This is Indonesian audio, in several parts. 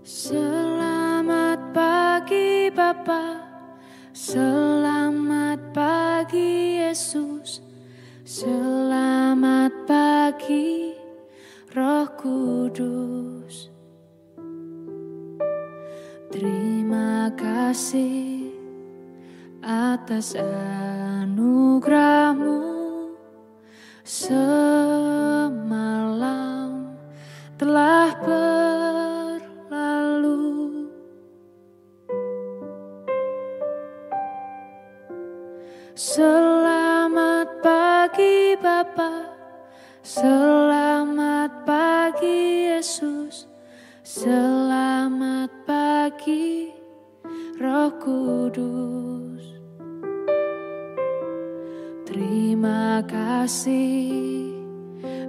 Selamat pagi Bapa, selamat pagi Yesus, selamat pagi Roh Kudus. Terima kasih atas anugerah-Mu, semalam telah berlalu. Selamat pagi Bapa, selamat pagi Yesus, selamat pagi Roh Kudus. Terima kasih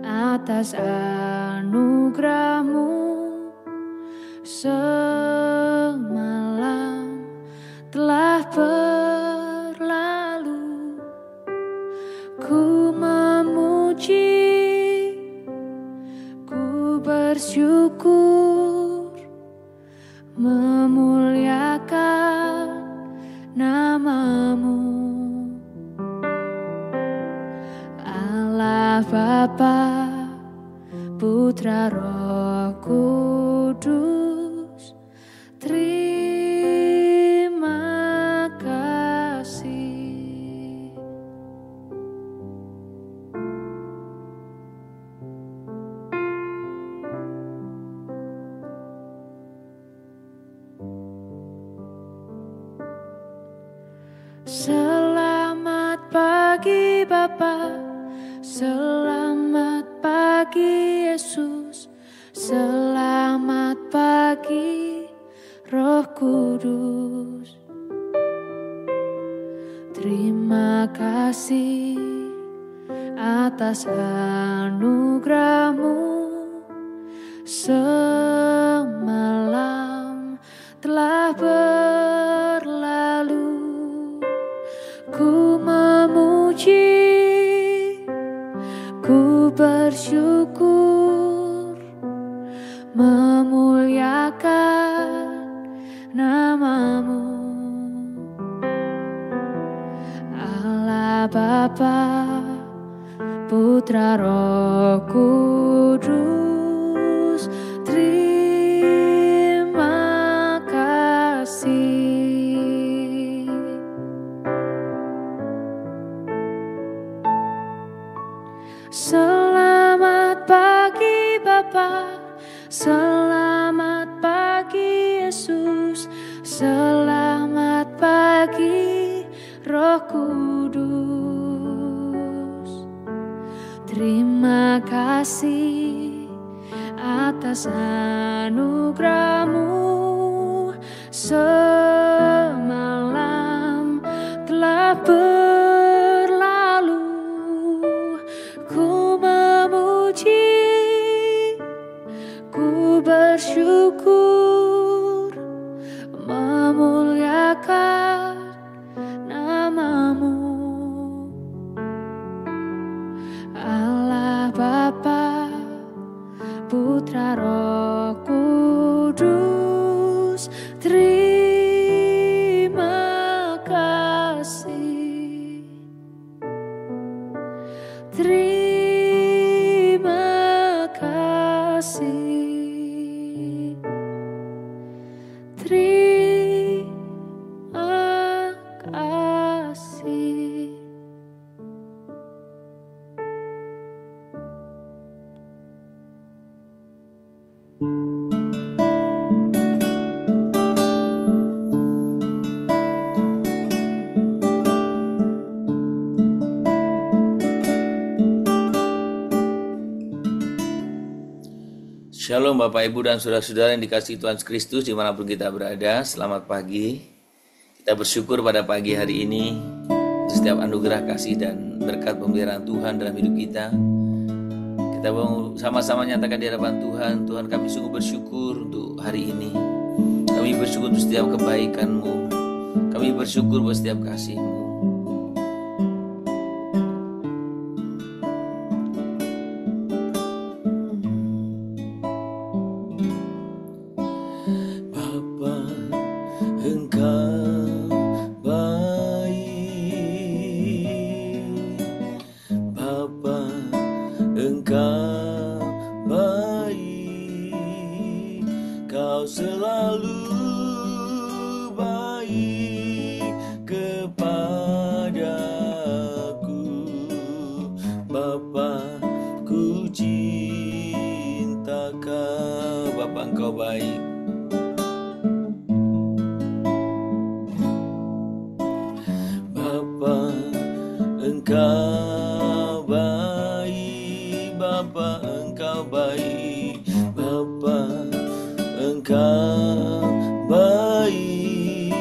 atas anugerah-Mu, semalam telah berlalu. Ku memuji, ku bersyukur, memuliakan nama-Mu. Allah Bapa, Putra Roh Kudus, terima kasih. Selamat pagi Bapa, selamat pagi Yesus, selamat pagi Roh Kudus. Terima kasih atas anugerah-Mu, semalam telah berlalu. Ku memuji, ku bersyukur, memuliakan nama-Mu. Allah Bapa, Putra Roh Kudus, terima kasih. Selamat pagi Bapa, selamat pagi Yesus, selamat pagi Roh Kudus. Terima kasih atas anugerah-Mu, semalam telah berlalu. Ku memuji, ku bersyukur, memuliakan nama-Mu. Allah Bapa, Putra Roh Kudus, terima kasih. Terima kasih. Terima kasih. Shalom Bapak Ibu dan Saudara-saudara yang dikasihi Tuhan Kristus dimanapun kita berada. Selamat pagi. Kita bersyukur pada pagi hari ini untuk setiap anugerah kasih dan berkat pemeliharaan Tuhan dalam hidup kita. Kita mau sama-sama nyatakan di hadapan Tuhan, Tuhan kami sungguh bersyukur untuk hari ini. Kami bersyukur untuk setiap kebaikan-Mu. Kami bersyukur buat setiap kasih-Mu. Engkau selalu baik kepadaku, Bapa, ku cinta Kau. Bapa, Engkau baik. Bapa, Engkau baik. Bapa, Engkau baik. Bapa, Engkau baik.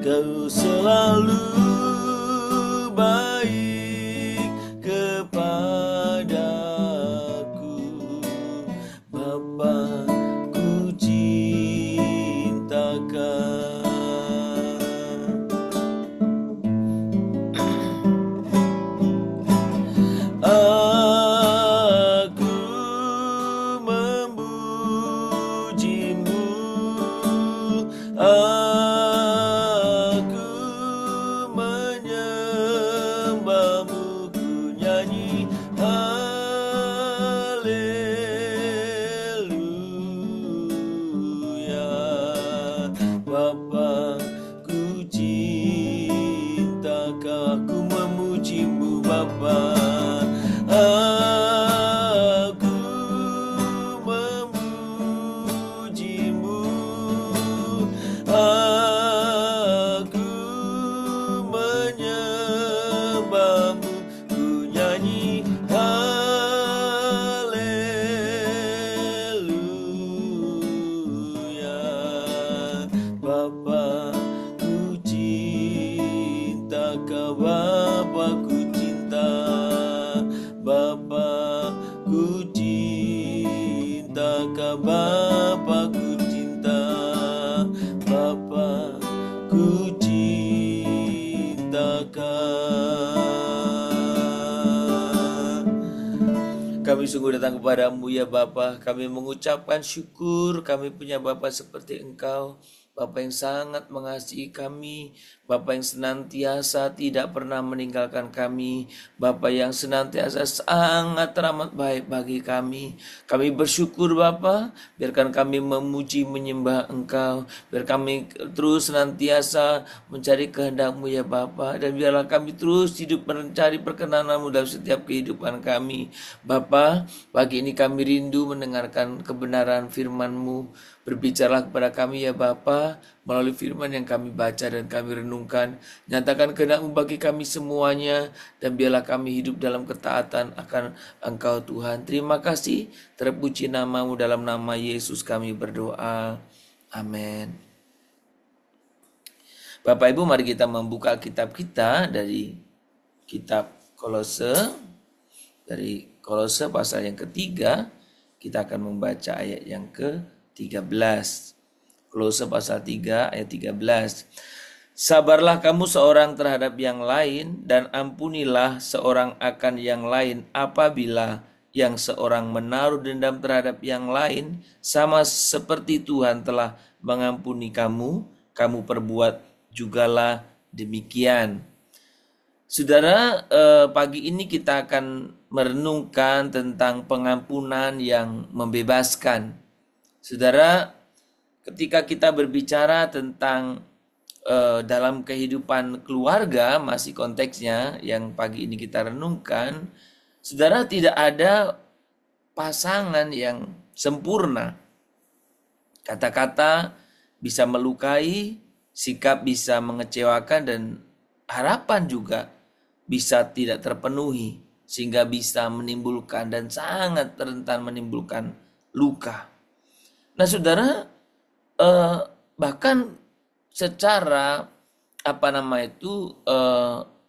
Kau selalu baik kepadaku, Bapa, ku cinta Kau. Aku memuji-Mu, aku menyembah-Mu, ku nyanyi haleluya. Bapa, ku cinta Kau, aku memuji-Mu Bapa. Aku memuji-Mu, aku menyembah-Mu, ku nyanyi haleluya. Bapa, ku cinta Kau, Bapa, ku cinta. Bapa, ku cinta Kau, Bapa, ku cinta. Bapa, ku cinta Kau. Kami sungguh datang kepadamu ya Bapa. Kami mengucapkan syukur kami punya Bapa seperti Engkau, Bapa yang sangat mengasihi kami, Bapa yang senantiasa tidak pernah meninggalkan kami, Bapa yang senantiasa sangat teramat baik bagi kami. Kami bersyukur Bapa, biarkan kami memuji menyembah Engkau, biar kami terus senantiasa mencari kehendak-Mu ya Bapa, dan biarlah kami terus hidup mencari perkenan-Mu dalam setiap kehidupan kami. Bapa, pagi ini kami rindu mendengarkan kebenaran firman-Mu. Berbicaralah kepada kami ya Bapa, melalui firman yang kami baca dan kami renungkan. Nyatakan kehendak-Mu bagi kami semuanya, dan biarlah kami hidup dalam ketaatan akan Engkau Tuhan. Terima kasih, terpuji nama-Mu, dalam nama Yesus kami berdoa. Amin. Bapak Ibu, mari kita membuka kitab kita dari kitab Kolose. Dari Kolose pasal yang ketiga, kita akan membaca ayat yang ke-13. Kolose pasal 3 ayat 13. Sabarlah kamu seorang terhadap yang lain, dan ampunilah seorang akan yang lain apabila yang seorang menaruh dendam terhadap yang lain, sama seperti Tuhan telah mengampuni kamu, kamu perbuat jugalah demikian. Saudara, pagi ini kita akan merenungkan tentang pengampunan yang membebaskan. Saudara, ketika kita berbicara tentang dalam kehidupan keluarga, masih konteksnya yang pagi ini kita renungkan, saudara, tidak ada pasangan yang sempurna. Kata-kata bisa melukai, sikap bisa mengecewakan, dan harapan juga bisa tidak terpenuhi, sehingga bisa menimbulkan dan sangat rentan menimbulkan luka. Nah saudara, bahkan secara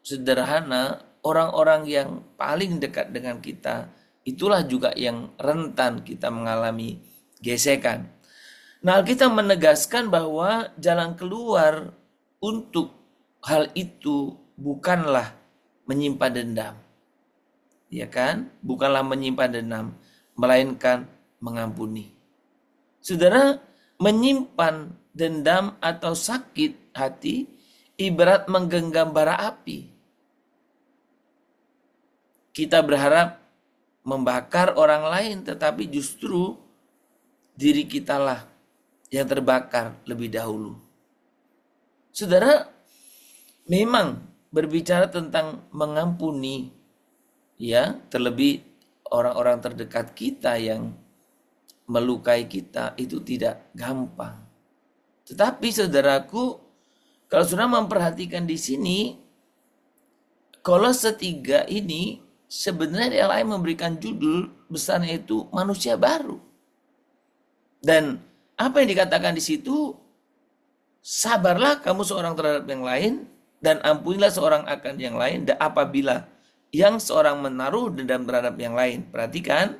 sederhana, orang-orang yang paling dekat dengan kita itulah juga yang rentan kita mengalami gesekan. Nah, kita menegaskan bahwa jalan keluar untuk hal itu bukanlah menyimpan dendam, ya kan? Bukanlah menyimpan dendam, melainkan mengampuni. Saudara, menyimpan dendam atau sakit hati ibarat menggenggam bara api. Kita berharap membakar orang lain, tetapi justru diri kitalah yang terbakar lebih dahulu. Saudara, memang berbicara tentang mengampuni, ya, terlebih orang-orang terdekat kita yang melukai kita itu tidak gampang. Tetapi saudaraku, kalau sudah memperhatikan di sini, Kolose 3 ini sebenarnya dia lain memberikan judul besarnya itu manusia baru. Dan apa yang dikatakan di situ? Sabarlah kamu seorang terhadap yang lain dan ampunilah seorang akan yang lain, dan apabila yang seorang menaruh dendam terhadap yang lain. Perhatikan,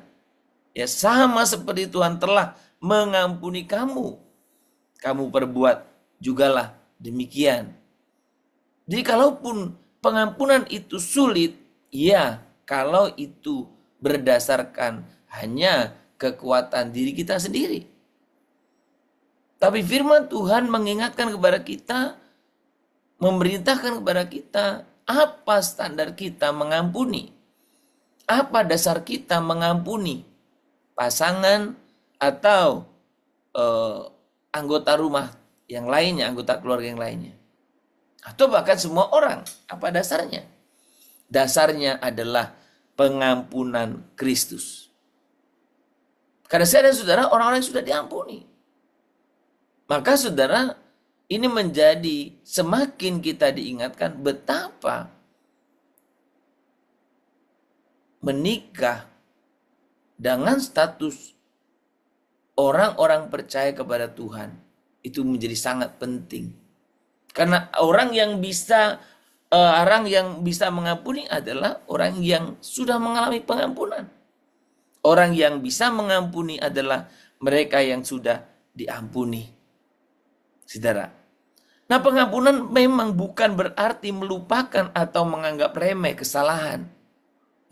ya, sama seperti Tuhan telah mengampuni kamu, kamu perbuat jugalah demikian. Jadi kalaupun pengampunan itu sulit, ya, kalau itu berdasarkan hanya kekuatan diri kita sendiri. Tapi firman Tuhan mengingatkan kepada kita, memerintahkan kepada kita, apa standar kita mengampuni? Apa dasar kita mengampuni pasangan atau anggota rumah yang lainnya, anggota keluarga yang lainnya? Atau bahkan semua orang, apa dasarnya? Dasarnya adalah pengampunan Kristus. Karena saya dan saudara orang-orang yang sudah diampuni. Maka saudara, ini menjadi semakin kita diingatkan betapa menikah dengan status orang-orang percaya kepada Tuhan itu menjadi sangat penting. Karena orang yang bisa mengampuni adalah orang yang sudah mengalami pengampunan. Orang yang bisa mengampuni adalah mereka yang sudah diampuni. Saudara. Nah, pengampunan memang bukan berarti melupakan atau menganggap remeh kesalahan.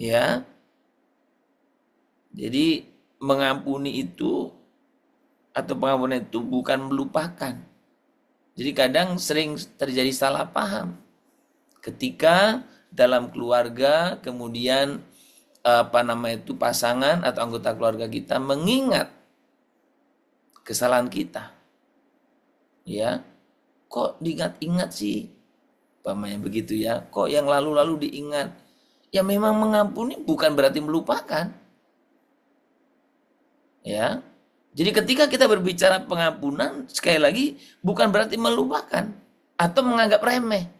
Ya. Jadi mengampuni itu atau pengampunan itu bukan melupakan. Jadi kadang sering terjadi salah paham. Ketika dalam keluarga kemudian pasangan atau anggota keluarga kita mengingat kesalahan kita. Ya, kok diingat-ingat sih? Pamannya begitu ya. Kok yang lalu-lalu diingat? Ya memang mengampuni bukan berarti melupakan. Ya. Jadi ketika kita berbicara pengampunan, sekali lagi bukan berarti melupakan atau menganggap remeh.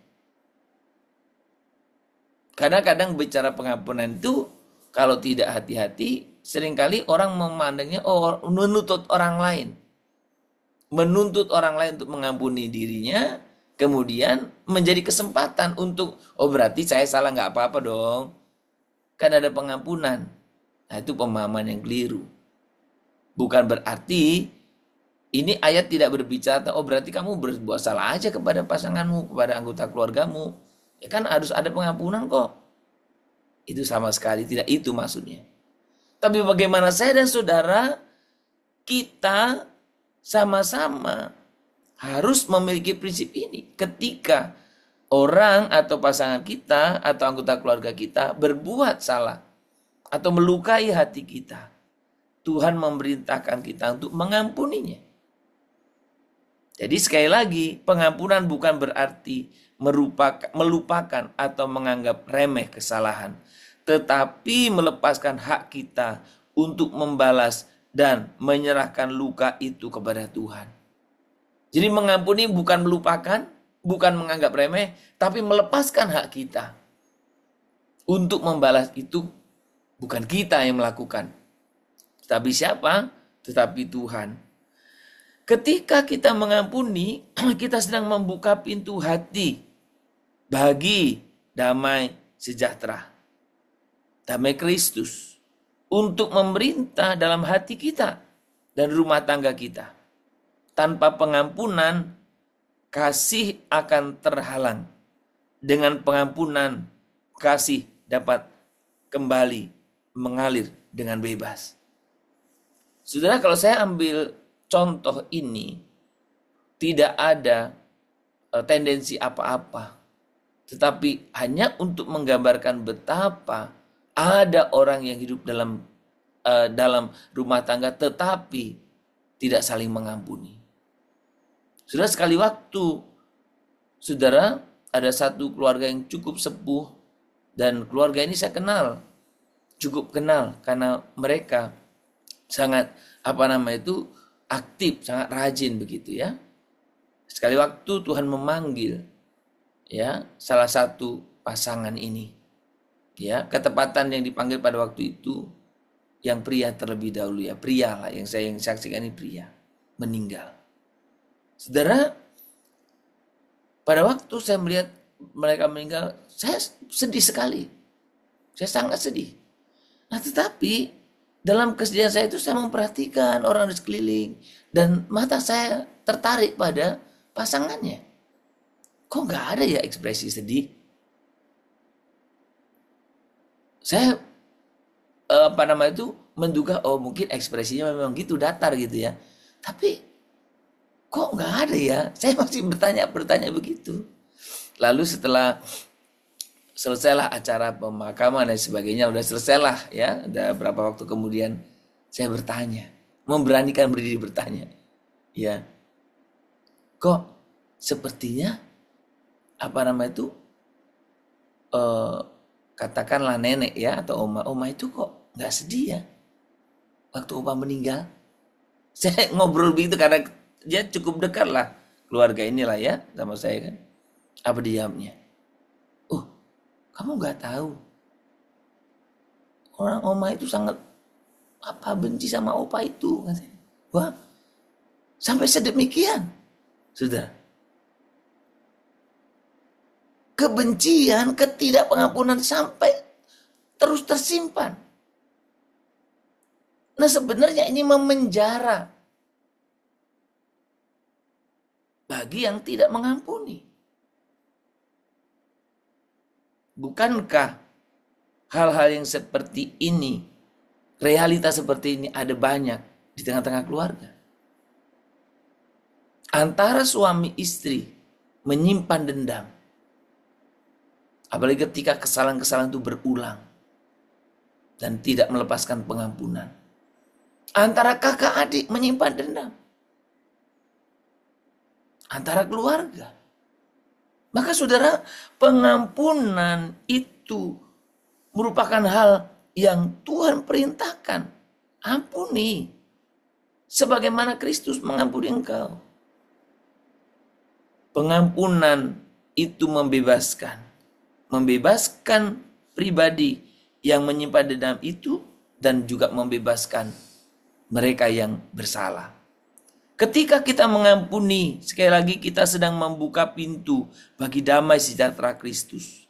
Kadang-kadang bicara pengampunan itu kalau tidak hati-hati, seringkali orang memandangnya menuntut orang lain. Menuntut orang lain untuk mengampuni dirinya, kemudian menjadi kesempatan untuk, berarti saya salah, nggak apa-apa dong. Kan ada pengampunan. Nah, itu pemahaman yang keliru. Bukan berarti ini ayat tidak berbicara, berarti kamu berbuat salah aja kepada pasanganmu, kepada anggota keluargamu. Ya kan harus ada pengampunan kok. Itu sama sekali tidak itu maksudnya. Tapi bagaimana saya dan saudara, kita sama-sama harus memiliki prinsip ini. Ketika orang atau pasangan kita atau anggota keluarga kita berbuat salah atau melukai hati kita, Tuhan memerintahkan kita untuk mengampuninya. Jadi sekali lagi, pengampunan bukan berarti melupakan atau menganggap remeh kesalahan, tetapi melepaskan hak kita untuk membalas dan menyerahkan luka itu kepada Tuhan. Jadi mengampuni bukan melupakan, bukan menganggap remeh, tapi melepaskan hak kita. Untuk membalas itu bukan kita yang melakukan. Tetapi siapa? Tetapi Tuhan. Ketika kita mengampuni, kita sedang membuka pintu hati bagi damai sejahtera. Damai Kristus. Untuk memerintah dalam hati kita dan rumah tangga kita. Tanpa pengampunan, kasih akan terhalang. Dengan pengampunan, kasih dapat kembali mengalir dengan bebas. Saudara, kalau saya ambil contoh ini, tidak ada tendensi apa-apa. Tetapi hanya untuk menggambarkan betapa ada orang yang hidup dalam rumah tangga tetapi tidak saling mengampuni. Sudah sekali waktu, saudara, ada satu keluarga yang cukup sepuh, dan keluarga ini saya kenal, cukup kenal, karena mereka sangat aktif, sangat rajin begitu ya. Sekali waktu Tuhan memanggil ya salah satu pasangan ini. Ya, ketepatan yang dipanggil pada waktu itu yang pria terlebih dahulu ya, pria lah yang saya saksikan ini pria meninggal. Saudara, pada waktu saya melihat mereka meninggal, saya sedih sekali. Saya sangat sedih. Nah, tetapi dalam kesedihan saya itu saya memperhatikan orang di sekeliling dan mata saya tertarik pada pasangannya. Kok nggak ada ya ekspresi sedih? Saya menduga mungkin ekspresinya memang gitu, datar gitu ya. Tapi kok nggak ada ya? Saya masih bertanya begitu. Lalu setelah selesailah acara pemakaman dan sebagainya, udah selesailah ya, udah berapa waktu kemudian saya bertanya, memberanikan berdiri bertanya, ya, kok sepertinya katakanlah nenek ya atau oma itu kok nggak sedih ya waktu oma meninggal. Saya ngobrol begitu karena dia cukup dekat lah keluarga inilah ya sama saya kan. Apa dijawabnya? Kamu nggak tahu orang oma itu sangat benci sama opa itu. Wah, sampai sedemikian sudah. Kebencian, ketidakpengampunan sampai terus tersimpan. Nah, sebenarnya ini memenjara bagi yang tidak mengampuni. Bukankah hal-hal yang seperti ini, realitas seperti ini ada banyak di tengah-tengah keluarga? Antara suami istri menyimpan dendam, apalagi ketika kesalahan-kesalahan itu berulang dan tidak melepaskan pengampunan. Antara kakak adik menyimpan dendam. Antara keluarga. Maka saudara, pengampunan itu merupakan hal yang Tuhan perintahkan. Ampuni. Sebagaimana Kristus mengampuni engkau. Pengampunan itu membebaskan. Membebaskan pribadi yang menyimpan dendam itu dan juga membebaskan mereka yang bersalah. Ketika kita mengampuni, sekali lagi kita sedang membuka pintu bagi damai sejahtera Kristus.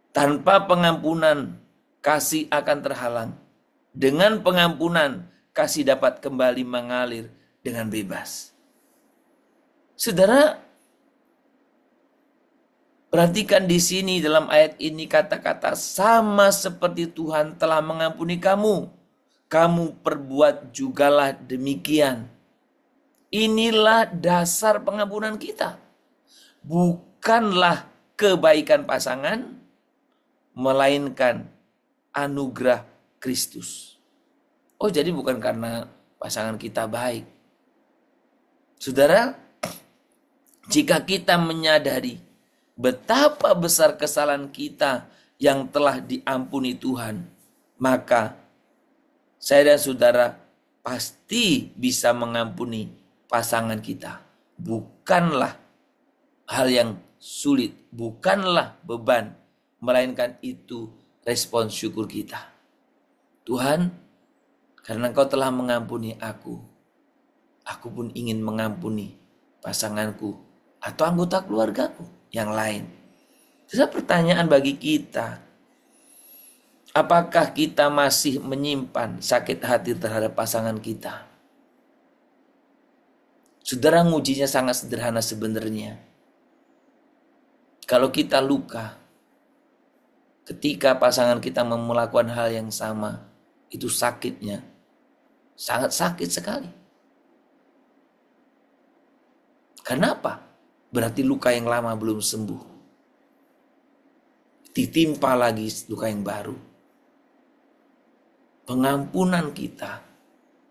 Tanpa pengampunan, kasih akan terhalang. Dengan pengampunan, kasih dapat kembali mengalir dengan bebas. Saudara, perhatikan di sini dalam ayat ini kata-kata sama seperti Tuhan telah mengampuni kamu. Kamu perbuat jugalah demikian. Inilah dasar pengampunan kita. Bukanlah kebaikan pasangan, melainkan anugerah Kristus. Jadi bukan karena pasangan kita baik. Saudara, jika kita menyadari betapa besar kesalahan kita yang telah diampuni Tuhan, maka saya dan saudara pasti bisa mengampuni pasangan kita. Bukanlah hal yang sulit, bukanlah beban, melainkan itu respons syukur kita. Tuhan, karena Engkau telah mengampuni aku pun ingin mengampuni pasanganku atau anggota keluargaku yang lain. Jadi pertanyaan bagi kita, apakah kita masih menyimpan sakit hati terhadap pasangan kita? Saudara, ngujinya sangat sederhana sebenarnya. Kalau kita luka, ketika pasangan kita melakukan hal yang sama, itu sakitnya sangat sakit sekali. Kenapa? Berarti luka yang lama belum sembuh. Ditimpa lagi luka yang baru. Pengampunan kita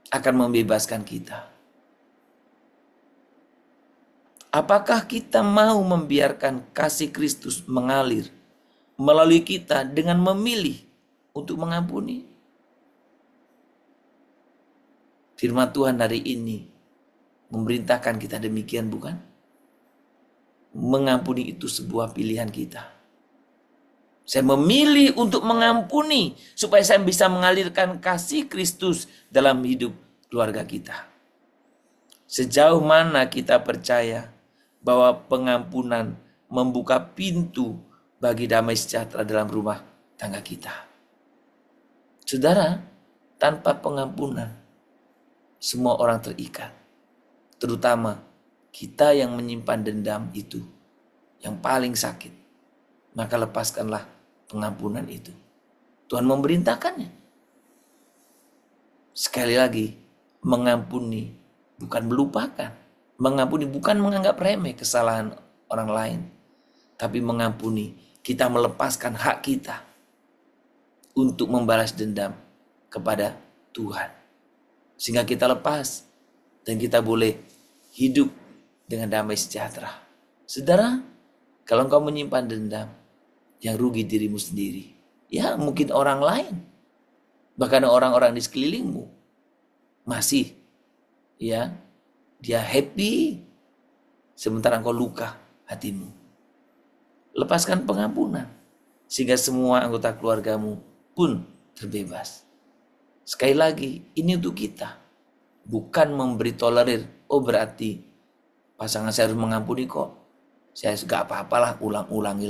akan membebaskan kita. Apakah kita mau membiarkan kasih Kristus mengalir melalui kita dengan memilih untuk mengampuni? Firman Tuhan hari ini memerintahkan kita demikian, bukan? Mengampuni itu sebuah pilihan kita. Saya memilih untuk mengampuni supaya saya bisa mengalirkan kasih Kristus dalam hidup keluarga kita. Sejauh mana kita percaya bahwa pengampunan membuka pintu bagi damai sejahtera dalam rumah tangga kita. Saudara, tanpa pengampunan, semua orang terikat. Terutama kita yang menyimpan dendam itu, yang paling sakit. Maka lepaskanlah pengampunan itu. Tuhan memerintahkannya. Sekali lagi, mengampuni bukan melupakan. Mengampuni bukan menganggap remeh kesalahan orang lain. Tapi mengampuni, kita melepaskan hak kita untuk membalas dendam kepada Tuhan. Sehingga kita lepas dan kita boleh hidup dengan damai sejahtera. Saudara, kalau engkau menyimpan dendam, yang rugi dirimu sendiri. Ya, mungkin orang lain. Bahkan orang-orang di sekelilingmu masih ya, dia happy sementara engkau luka hatimu. Lepaskan pengampunan sehingga semua anggota keluargamu pun terbebas. Sekali lagi, ini untuk kita. Bukan memberi tolerir. Oh, berarti pasangan saya harus mengampuni kok. Saya gak apa-apalah, ulang-ulangi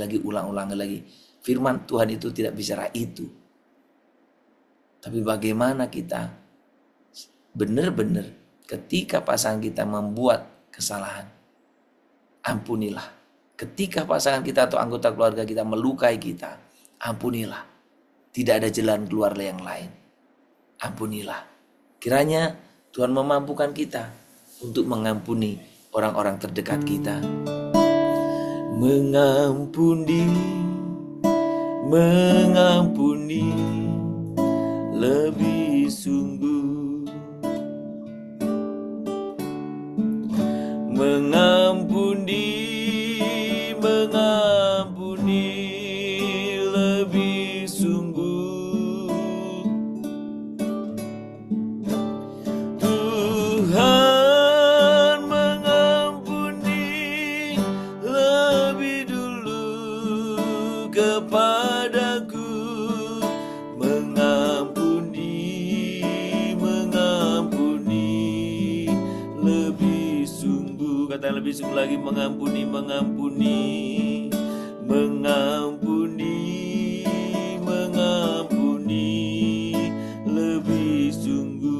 lagi. Firman Tuhan itu tidak bicara itu. Tapi bagaimana kita benar-benar ketika pasangan kita membuat kesalahan, ampunilah. Ketika pasangan kita atau anggota keluarga kita melukai kita, ampunilah. Tidak ada jalan keluar yang lain. Ampunilah. Kiranya Tuhan memampukan kita untuk mengampuni orang-orang terdekat kita. Mengampuni lebih sungguh. Mengampuni lebih sungguh. Tuhan mengampuni lebih dulu kepadaku. Mengampuni lebih sungguh. Kata lebih sungguh lagi, mengampuni lebih sungguh.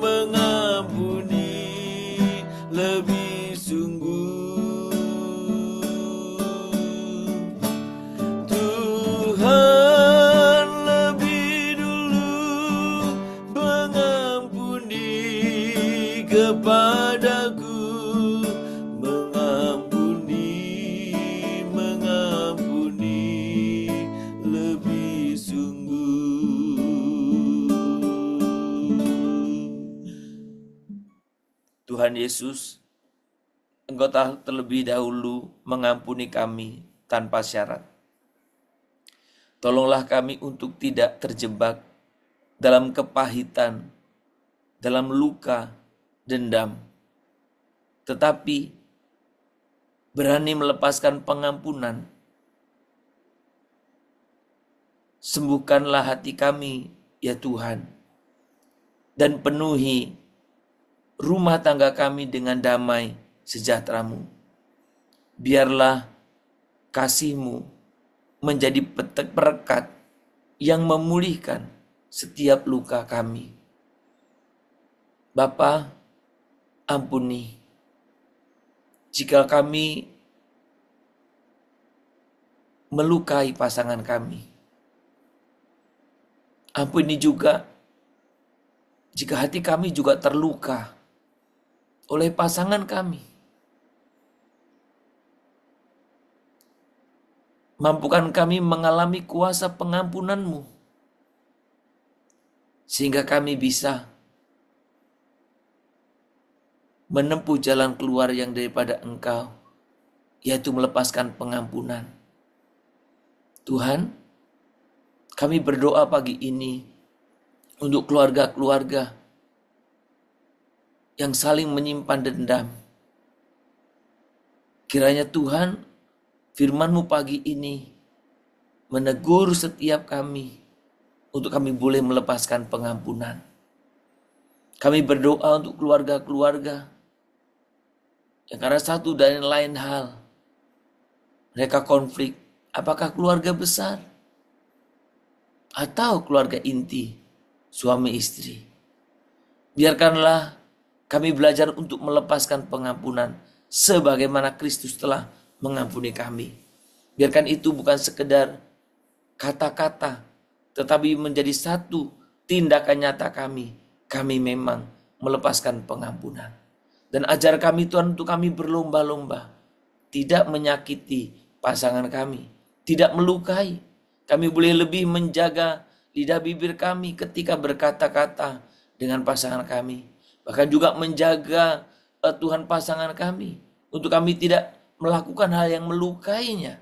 Mengampuni lebih sungguh. Tuhan lebih dulu mengampuni kepadaku. Mengampuni lebih sungguh. Tuhan Yesus, Engkau telah terlebih dahulu mengampuni kami tanpa syarat. Tolonglah kami untuk tidak terjebak dalam kepahitan, dalam luka, dendam, tetapi berani melepaskan pengampunan. Sembuhkanlah hati kami, ya Tuhan, dan penuhi rumah tangga kami dengan damai sejahtera-Mu. Biarlah kasih-Mu menjadi perekat yang memulihkan setiap luka kami. Bapa, ampuni jika kami melukai pasangan kami. Ampuni juga jika hati kami juga terluka oleh pasangan kami. Mampukan kami mengalami kuasa pengampunan-Mu. sehingga kami bisa menempuh jalan keluar yang daripada Engkau, yaitu melepaskan pengampunan. Tuhan, kami berdoa pagi ini untuk keluarga-keluarga yang saling menyimpan dendam. Kiranya Tuhan, firman-Mu pagi ini menegur setiap kami untuk kami boleh melepaskan pengampunan. Kami berdoa untuk keluarga-keluarga yang karena satu dan lain hal mereka konflik. Apakah keluarga besar atau keluarga inti, suami istri? Biarkanlah kami belajar untuk melepaskan pengampunan sebagaimana Kristus telah mengampuni kami. Biarkan itu bukan sekedar kata-kata, tetapi menjadi satu tindakan nyata kami. Kami memang melepaskan pengampunan. Dan ajar kami Tuhan untuk kami berlomba-lomba, tidak menyakiti pasangan kami, tidak melukai. Kami boleh lebih menjaga lidah bibir kami ketika berkata-kata dengan pasangan kami. Bahkan juga menjaga Tuhan pasangan kami, untuk kami tidak melakukan hal yang melukainya.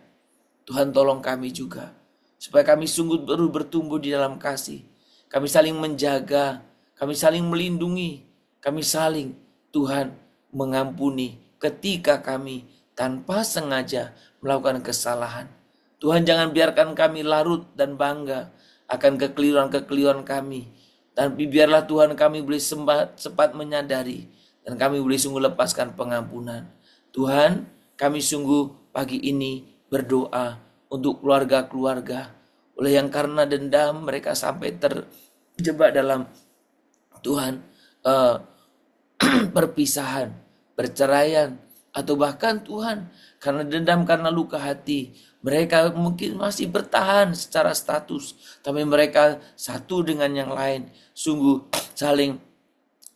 Tuhan tolong kami juga, supaya kami sungguh bertumbuh di dalam kasih. Kami saling menjaga, kami saling melindungi, kami saling Tuhan mengampuni ketika kami tanpa sengaja melakukan kesalahan. Tuhan, jangan biarkan kami larut dan bangga akan kekeliruan-kekeliruan kami. Tapi biarlah Tuhan kami boleh sempat menyadari dan kami boleh sungguh lepaskan pengampunan. Tuhan, kami sungguh pagi ini berdoa untuk keluarga-keluarga oleh yang karena dendam mereka sampai terjebak dalam Tuhan perpisahan, perceraian, atau bahkan Tuhan karena dendam, karena luka hati, mereka mungkin masih bertahan secara status, tapi mereka satu dengan yang lain sungguh saling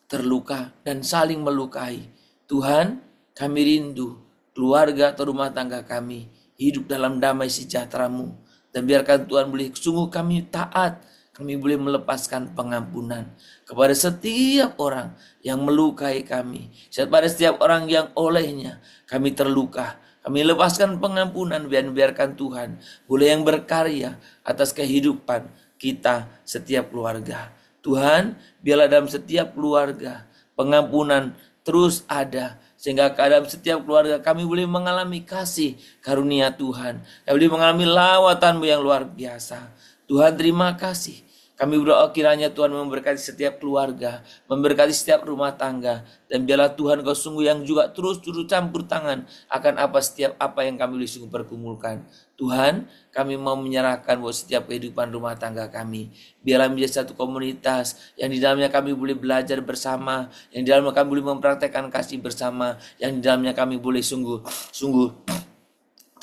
terluka dan saling melukai. Tuhan, kami rindu keluarga atau rumah tangga kami hidup dalam damai sejahtera-Mu, dan biarkan Tuhan boleh sungguh kami taat, kami boleh melepaskan pengampunan kepada setiap orang yang melukai kami, kepada setiap orang yang olehnya kami terluka. Kami lepaskan pengampunan dan biarkan Tuhan boleh yang berkarya atas kehidupan kita setiap keluarga. Tuhan, biarlah dalam setiap keluarga pengampunan terus ada, sehingga dalam setiap keluarga kami boleh mengalami kasih karunia Tuhan, kami boleh mengalami lawatan-Mu yang luar biasa. Tuhan, terima kasih. Kami berdoa kiranya Tuhan memberkati setiap keluarga, memberkati setiap rumah tangga, dan biarlah Tuhan Kau sungguh yang juga terus campur tangan akan setiap apa yang kami boleh sungguh pergumulkan. Tuhan, kami mau menyerahkan buat setiap kehidupan rumah tangga kami. Biarlah menjadi satu komunitas yang di dalamnya kami boleh belajar bersama, yang di dalamnya kami boleh mempraktekkan kasih bersama, yang di dalamnya kami boleh sungguh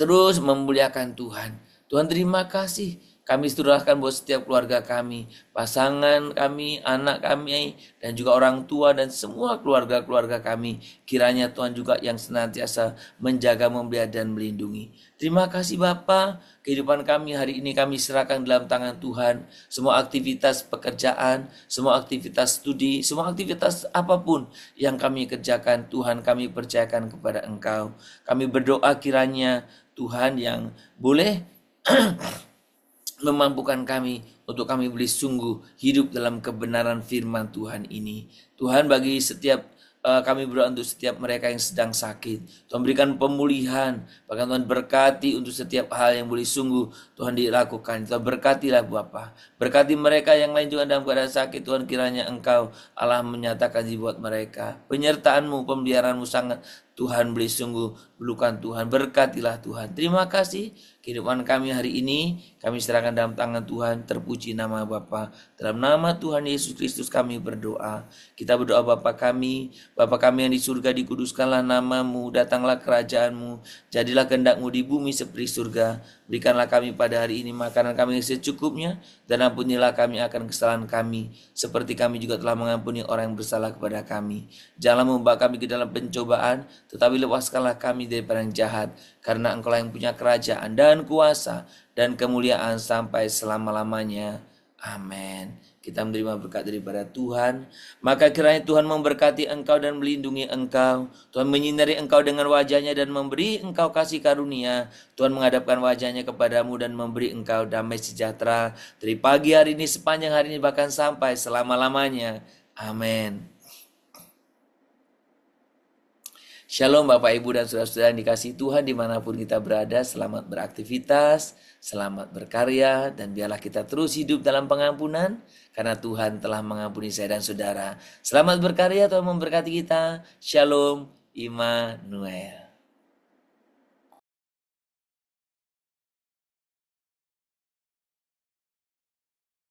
terus memuliakan Tuhan. Tuhan, terima kasih. Kami serahkan buat setiap keluarga kami, pasangan kami, anak kami, dan juga orang tua dan semua keluarga-keluarga kami. Kiranya Tuhan juga yang senantiasa menjaga, memelihara, dan melindungi. Terima kasih Bapa, kehidupan kami hari ini kami serahkan dalam tangan Tuhan. Semua aktivitas pekerjaan, semua aktivitas studi, semua aktivitas apapun yang kami kerjakan, Tuhan kami percayakan kepada Engkau. Kami berdoa kiranya Tuhan yang boleh memampukan kami untuk kami boleh sungguh hidup dalam kebenaran firman Tuhan ini. Tuhan, bagi setiap kami berdoa untuk setiap mereka yang sedang sakit, Tuhan berikan pemulihan, bahkan Tuhan berkati untuk setiap hal yang boleh sungguh Tuhan dilakukan. Tuhan berkatilah Bapa, berkati mereka yang lain juga dalam keadaan sakit. Tuhan, kiranya Engkau Allah menyatakan buat mereka penyertaan-Mu, pemeliharaan-Mu sangat Tuhan boleh sungguh belukan. Tuhan berkatilah Tuhan. Terima kasih kehidupan kami hari ini kami serahkan dalam tangan Tuhan. Terpuji nama Bapa, dalam nama Tuhan Yesus Kristus kami berdoa. Kita berdoa Bapa kami yang di surga, dikuduskanlah nama-Mu, datanglah kerajaan-Mu, jadilah kehendak-Mu di bumi seperti surga. Berikanlah kami pada hari ini makanan kami secukupnya, dan ampunilah kami akan kesalahan kami, seperti kami juga telah mengampuni orang yang bersalah kepada kami. Janganlah membawa kami ke dalam pencobaan, tetapi lepaskanlah kami daripada yang jahat, karena Engkau yang punya kerajaan dan kuasa dan kemuliaan sampai selama-lamanya. Amin. Kita menerima berkat daripada Tuhan. Maka kiranya Tuhan memberkati engkau dan melindungi engkau. Tuhan menyinari engkau dengan wajahnya dan memberi engkau kasih karunia. Tuhan menghadapkan wajahnya kepadamu dan memberi engkau damai sejahtera. Dari pagi hari ini, sepanjang hari ini, bahkan sampai selama-lamanya. Amin. Shalom Bapak Ibu dan Saudara-saudara yang dikasihi Tuhan dimanapun kita berada. Selamat beraktivitas, selamat berkarya, dan biarlah kita terus hidup dalam pengampunan karena Tuhan telah mengampuni saya dan saudara. Selamat berkarya, Tuhan memberkati kita. Shalom Immanuel.